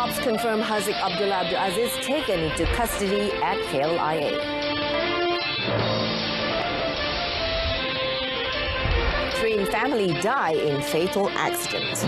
Cops confirm Haziq Abdullah Abdul Aziz taken into custody at KLIA. Three in family die in fatal accident.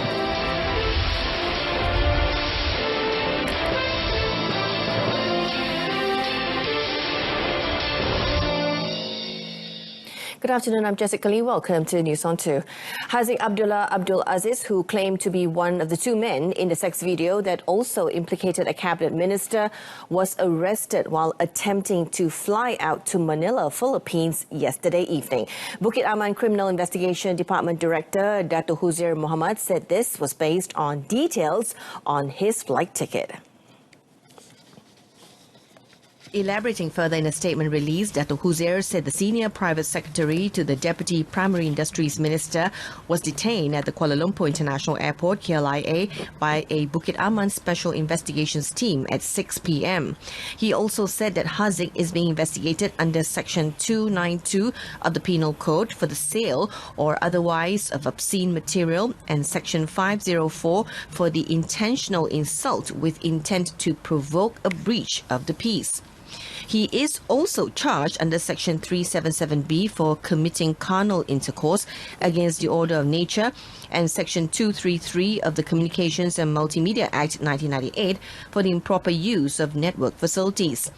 Good afternoon, I'm Jessica Lee. Welcome to News on 2. Haziq Abdullah Abdul Aziz, who claimed to be one of the two men in the sex video that also implicated a cabinet minister, was arrested while attempting to fly out to Manila, Philippines yesterday evening. Bukit Aman Criminal Investigation Department Director Dato Huzair Mohamad said this was based on details on his flight ticket. Elaborating further in a statement released, Dato Huzair said the senior private secretary to the Deputy Primary Industries Minister was detained at the Kuala Lumpur International Airport, KLIA, by a Bukit Aman Special Investigations team at 6 p.m. He also said that Haziq is being investigated under Section 292 of the Penal Code for the sale or otherwise of obscene material and Section 504 for the intentional insult with intent to provoke a breach of the peace. He is also charged under Section 377B for committing carnal intercourse against the order of nature and Section 233 of the Communications and Multimedia Act 1998 for the improper use of network facilities.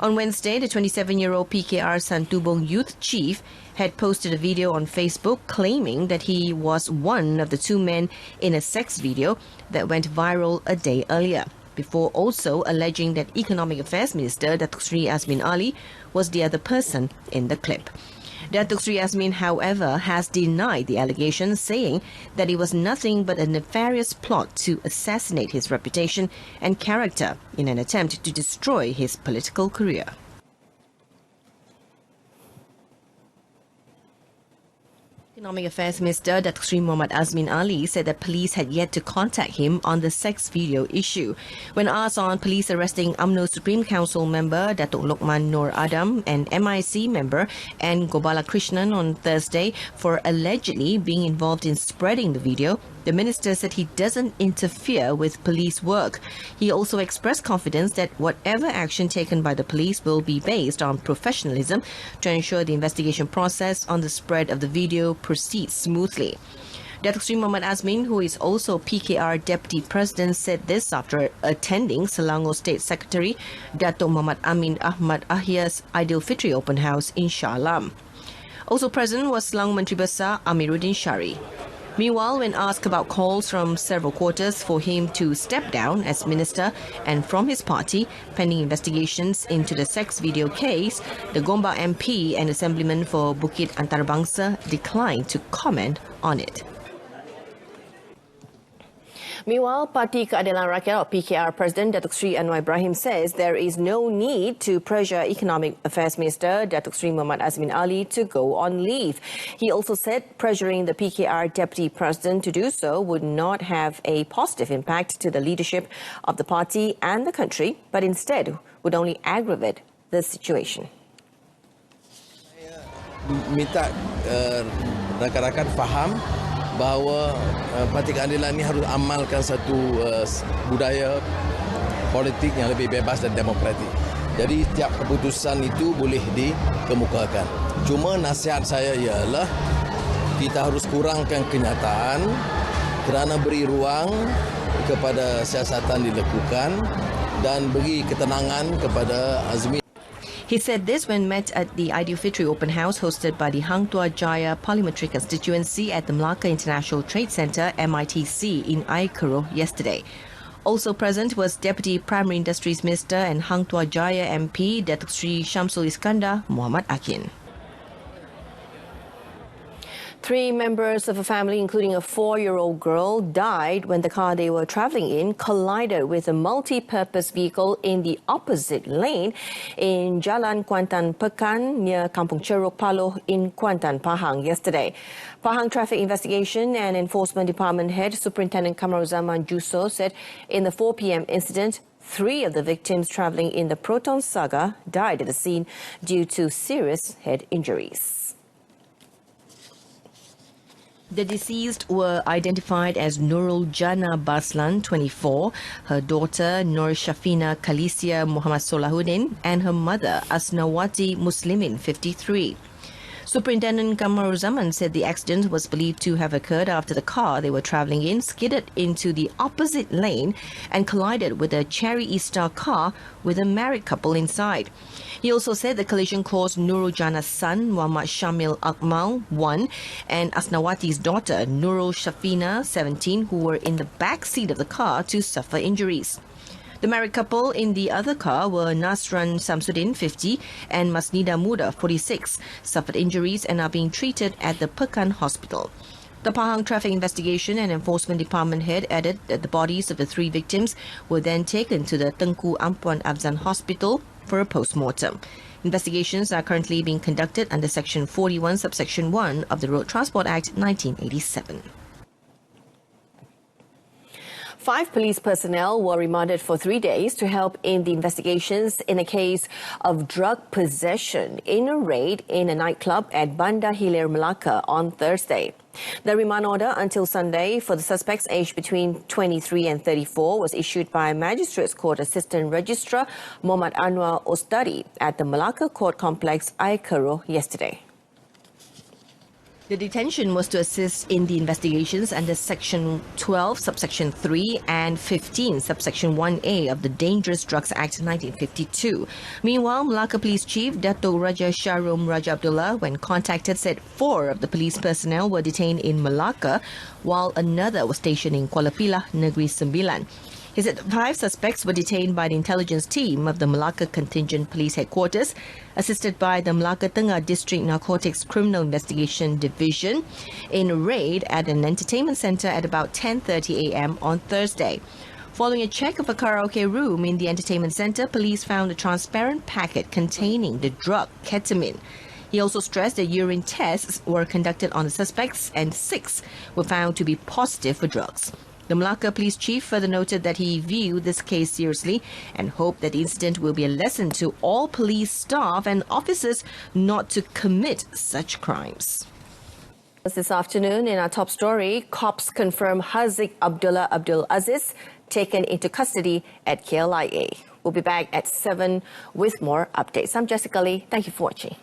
On Wednesday, the 27-year-old PKR Santubong youth chief had posted a video on Facebook claiming that he was one of the two men in a sex video that went viral a day earlier, before also alleging that Economic Affairs Minister Datuk Sri Azmin Ali was the other person in the clip. Datuk Sri Azmin, however, has denied the allegations, saying that it was nothing but a nefarious plot to assassinate his reputation and character in an attempt to destroy his political career. Economic Affairs Minister Datuk Sri Muhammad Azmin Ali said that police had yet to contact him on the sex video issue. When asked on police arresting UMNO Supreme Council member Datuk Lokman Nur Adam and MIC member N. Gobala Krishnan on Thursday for allegedly being involved in spreading the video, the minister said he doesn't interfere with police work. He also expressed confidence that whatever action taken by the police will be based on professionalism to ensure the investigation process on the spread of the video proceeds smoothly. Datuk Sri Muhammad Azmin, who is also PKR Deputy President, said this after attending Selangor State Secretary Datuk Muhammad Amin Ahmad Ahia's Aidilfitri Open House in Shah Alam. Also present was Selangor Menteri Besar Amiruddin Shari. Meanwhile, when asked about calls from several quarters for him to step down as minister and from his party pending investigations into the sex video case, the Gombak MP and Assemblyman for Bukit Antarabangsa declined to comment on it. Meanwhile, Parti Keadilan Rakyat or PKR President Datuk Sri Anwar Ibrahim says there is no need to pressure Economic Affairs Minister Datuk Sri Muhammad Azmin Ali to go on leave. He also said pressuring the PKR Deputy President to do so would not have a positive impact to the leadership of the party and the country, but instead would only aggravate the situation. Minta rakan-rakan faham bahawa Parti Keadilan ini harus amalkan satu budaya politik yang lebih bebas dan demokratik. Jadi setiap keputusan itu boleh dikemukakan. Cuma nasihat saya ialah kita harus kurangkan kenyataan kerana beri ruang kepada siasatan dilakukan dan beri ketenangan kepada Azmin. He said this when met at the Aidilfitri Open House hosted by the Hang Tuah Jaya Parliamentary Constituency at the Melaka International Trade Centre MITC in Air Keroh yesterday. Also present was Deputy Primary Industries Minister and Hang Tuah Jaya MP Datuk Sri Shamsul Iskandar Muhammad Akin. 3 members of a family, including a 4-year-old girl, died when the car they were travelling in collided with a multi-purpose vehicle in the opposite lane in Jalan Kuantan Pekan near Kampung Ceruk Paloh in Kuantan, Pahang yesterday. Pahang Traffic Investigation and Enforcement Department Head Superintendent Kamaruzaman Juso said in the 4 p.m. incident, 3 of the victims travelling in the Proton Saga died at the scene due to serious head injuries. The deceased were identified as Nurul Jana Baslan, 24, her daughter Nur Shafina Khalisia Muhammad Solahuddin, and her mother Asnawati Muslimin, 53. Superintendent Kamaruzaman said the accident was believed to have occurred after the car they were travelling in skidded into the opposite lane and collided with a Cherry East-Star car with a married couple inside. He also said the collision caused Nurul Jana's son, Muhammad Shamil Akmal, 1, and Asnawati's daughter, Nurul Shafina, 17, who were in the back seat of the car, to suffer injuries. The married couple in the other car were Nasran Samsudin, 50, and Masnida Muda, 46, suffered injuries and are being treated at the Pekan Hospital. The Pahang Traffic Investigation and Enforcement Department head added that the bodies of the 3 victims were then taken to the Tengku Ampuan Afzan Hospital for a post-mortem. Investigations are currently being conducted under Section 41, Subsection 1 of the Road Transport Act 1987. 5 police personnel were remanded for 3 days to help in the investigations in a case of drug possession in a raid in a nightclub at Bandar Hilir, Melaka on Thursday. The remand order until Sunday for the suspects aged between 23 and 34 was issued by Magistrates Court Assistant Registrar Muhammad Anwar Ostari at the Melaka Court Complex, Air Keroh yesterday. The detention was to assist in the investigations under Section 12, Subsection 3 and 15, Subsection 1A of the Dangerous Drugs Act 1952. Meanwhile, Melaka Police Chief Dato' Raja Sharum Raja Abdullah, when contacted, said 4 of the police personnel were detained in Melaka, while another was stationed in Kuala Pilah, Negeri Sembilan. He said 5 suspects were detained by the intelligence team of the Melaka Contingent Police Headquarters, assisted by the Melaka Tengah District Narcotics Criminal Investigation Division, in a raid at an entertainment centre at about 10:30 a.m. on Thursday. Following a check of a karaoke room in the entertainment centre, police found a transparent packet containing the drug ketamine. He also stressed that urine tests were conducted on the suspects and 6 were found to be positive for drugs. The Melaka Police Chief further noted that he viewed this case seriously and hoped that the incident will be a lesson to all police staff and officers not to commit such crimes. This afternoon, in our top story, cops confirm Haziq Abdullah Abdul Aziz taken into custody at KLIA. We'll be back at 7 with more updates. I'm Jessica Lee. Thank you for watching.